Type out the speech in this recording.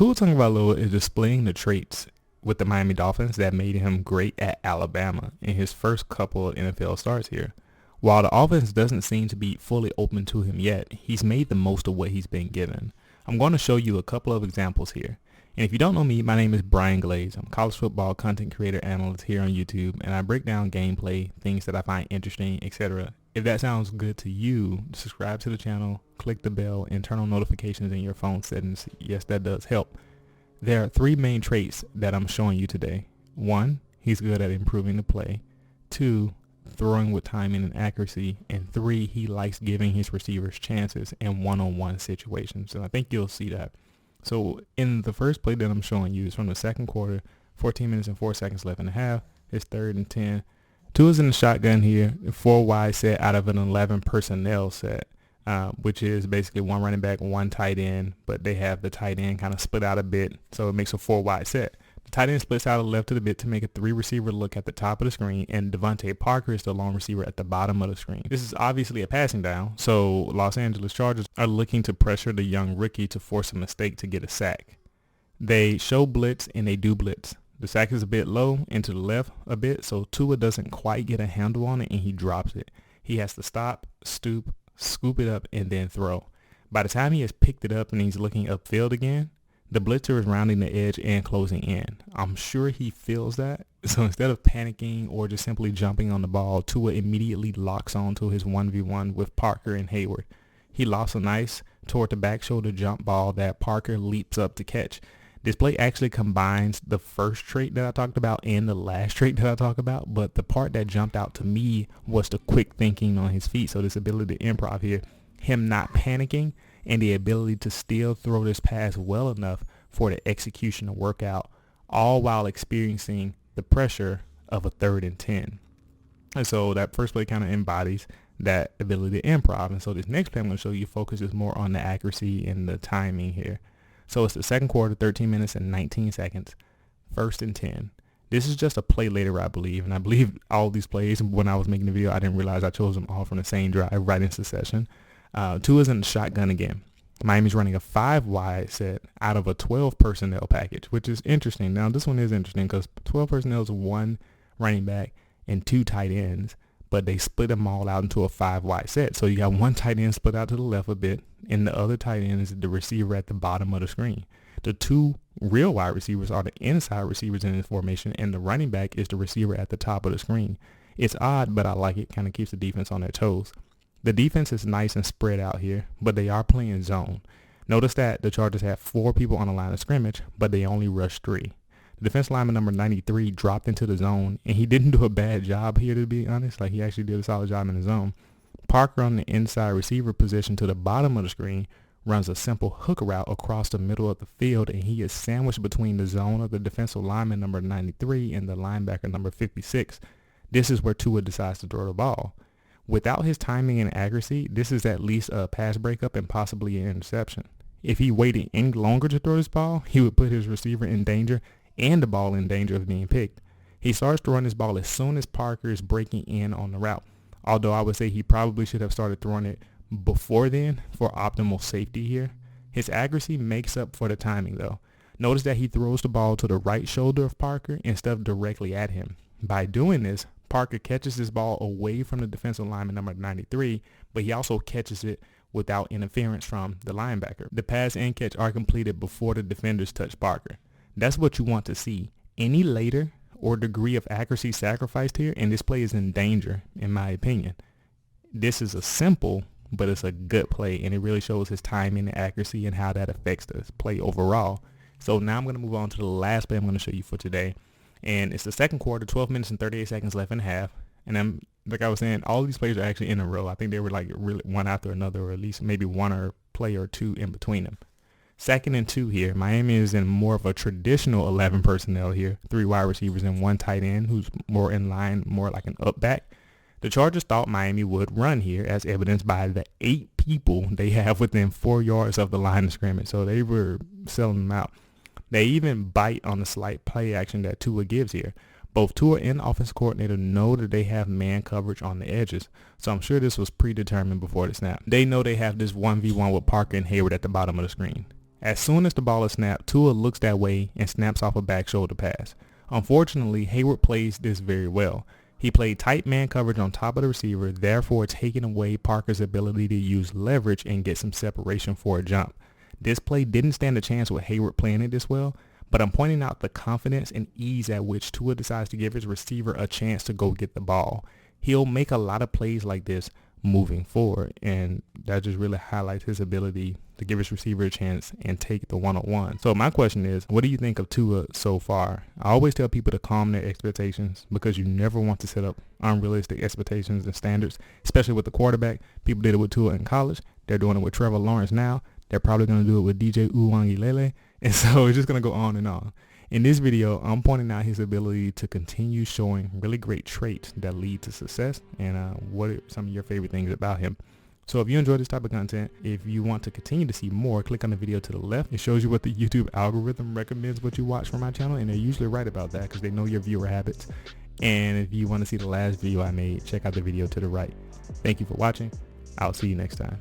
Tua Tagovailoa is displaying the traits with the Miami Dolphins that made him great at Alabama in his first couple of NFL starts here. While the offense doesn't seem to be fully open to him yet, he's made the most of what he's been given. I'm going to show you a couple of examples here. And if you don't know me, my name is Brian Glaze. I'm a college football content creator analyst here on YouTube, and I break down gameplay, things that I find interesting, etc. If that sounds good to you, subscribe to the channel, click the bell, and turn on notifications in your phone settings. Yes, that does help. There are three main traits that I'm showing you today. 1, he's good at improving the play. 2, throwing with timing and accuracy. And 3, he likes giving his receivers chances in one-on-one situations. And I think you'll see that. So in the first play that I'm showing you is from the second quarter, 14 minutes and 4 seconds left in the half. It's 3rd and 10. Tua's in the shotgun here, 4 wide set out of an 11 personnel set, which is basically 1 running back, 1 tight end, but they have the tight end kind of split out a bit, so it makes a 4 wide set. The tight end splits out of the left to the bit to make a 3 receiver look at the top of the screen, and Devontae Parker is the lone receiver at the bottom of the screen. This is obviously a passing down, so Los Angeles Chargers are looking to pressure the young rookie to force a mistake to get a sack. They show blitz and they do blitz. The sack is a bit low and to the left a bit, so Tua doesn't quite get a handle on it and he drops it. He has to stop, stoop, scoop it up, and then throw. By the time he has picked it up and he's looking upfield again, the blitzer is rounding the edge and closing in. I'm sure he feels that. So instead of panicking or just simply jumping on the ball, Tua immediately locks onto his 1v1 with Parker and Hayward. He lofts a nice toward the back shoulder jump ball that Parker leaps up to catch. This play actually combines the first trait that I talked about and the last trait that I talked about, but the part that jumped out to me was the quick thinking on his feet. So this ability to improv here, him not panicking, and the ability to still throw this pass well enough for the execution to work out, all while experiencing the pressure of a 3rd and 10. And so that first play kind of embodies that ability to improv. And so this next play I'm going to show you focuses more on the accuracy and the timing here. So it's the second quarter, 13 minutes and 19 seconds, 1st and 10. This is just a play later, I believe. And I believe all these plays, when I was making the video, I didn't realize I chose them all from the same drive right in succession. Tua's in the shotgun again. Miami's running a 5 wide set out of a 12 personnel package, which is interesting. Now, this one is interesting because 12 personnel is 1 running back and 2 tight ends, but they split them all out into a 5 wide set. So you got 1 tight end split out to the left a bit, and the other tight end is the receiver at the bottom of the screen. The 2 real wide receivers are the inside receivers in this formation, and the running back is the receiver at the top of the screen. It's odd, but I like it. Kind of keeps the defense on their toes. The defense is nice and spread out here, but they are playing zone. Notice that the Chargers have 4 people on the line of scrimmage, but they only rushed 3. The defense lineman number 93 dropped into the zone, and he didn't do a bad job here, to be honest. Like, he actually did a solid job in the zone. Parker on the inside receiver position to the bottom of the screen runs a simple hook route across the middle of the field, and he is sandwiched between the zone of the defensive lineman number 93 and the linebacker number 56. This is where Tua decides to throw the ball. Without his timing and accuracy, this is at least a pass breakup and possibly an interception. If he waited any longer to throw this ball, he would put his receiver in danger and the ball in danger of being picked. He starts to run this ball as soon as Parker is breaking in on the route, although I would say he probably should have started throwing it before then for optimal safety here. His accuracy makes up for the timing though. Notice that he throws the ball to the right shoulder of Parker instead of directly at him. By doing this, Parker catches this ball away from the defensive lineman number 93, but he also catches it without interference from the linebacker. The pass and catch are completed before the defenders touch Parker. That's what you want to see. Any later or degree of accuracy sacrificed here, and this play is in danger, in my opinion. This is a simple, but it's a good play, and it really shows his timing and accuracy and how that affects the play overall. So now I'm going to move on to the last play I'm going to show you for today. And it's the second quarter, 12 minutes and 38 seconds left in the half. And I'm, like I was saying, all these plays are actually in a row. I think they were like really one after another, or at least maybe one or play or 2 in between them. 2nd and 2 here. Miami is in more of a traditional 11 personnel here. 3 wide receivers and 1 tight end who's more in line, more like an up back. The Chargers thought Miami would run here, as evidenced by the 8 people they have within 4 yards of the line of scrimmage. So they were selling them out. They even bite on the slight play action that Tua gives here. Both Tua and the offensive coordinator know that they have man coverage on the edges, so I'm sure this was predetermined before the snap. They know they have this 1v1 with Parker and Hayward at the bottom of the screen. As soon as the ball is snapped, Tua looks that way and snaps off a back shoulder pass. Unfortunately, Hayward plays this very well. He played tight man coverage on top of the receiver, therefore taking away Parker's ability to use leverage and get some separation for a jump. This play didn't stand a chance with Hayward playing it this well, but I'm pointing out the confidence and ease at which Tua decides to give his receiver a chance to go get the ball. He'll make a lot of plays like this moving forward, and that just really highlights his ability to give his receiver a chance and take the one-on-one. So my question is, what do you think of Tua so far? I always tell people to calm their expectations because you never want to set up unrealistic expectations and standards, especially with the quarterback. People did it with Tua in college. They're doing it with Trevor Lawrence now. They're probably going to do it with DJ Uwangilele. And so it's just going to go on and on. In this video, I'm pointing out his ability to continue showing really great traits that lead to success and what are some of your favorite things about him. So if you enjoy this type of content, if you want to continue to see more, click on the video to the left. It shows you what the YouTube algorithm recommends what you watch from my channel, and they're usually right about that because they know your viewer habits. And if you want to see the last video I made, check out the video to the right. Thank you for watching. I'll see you next time.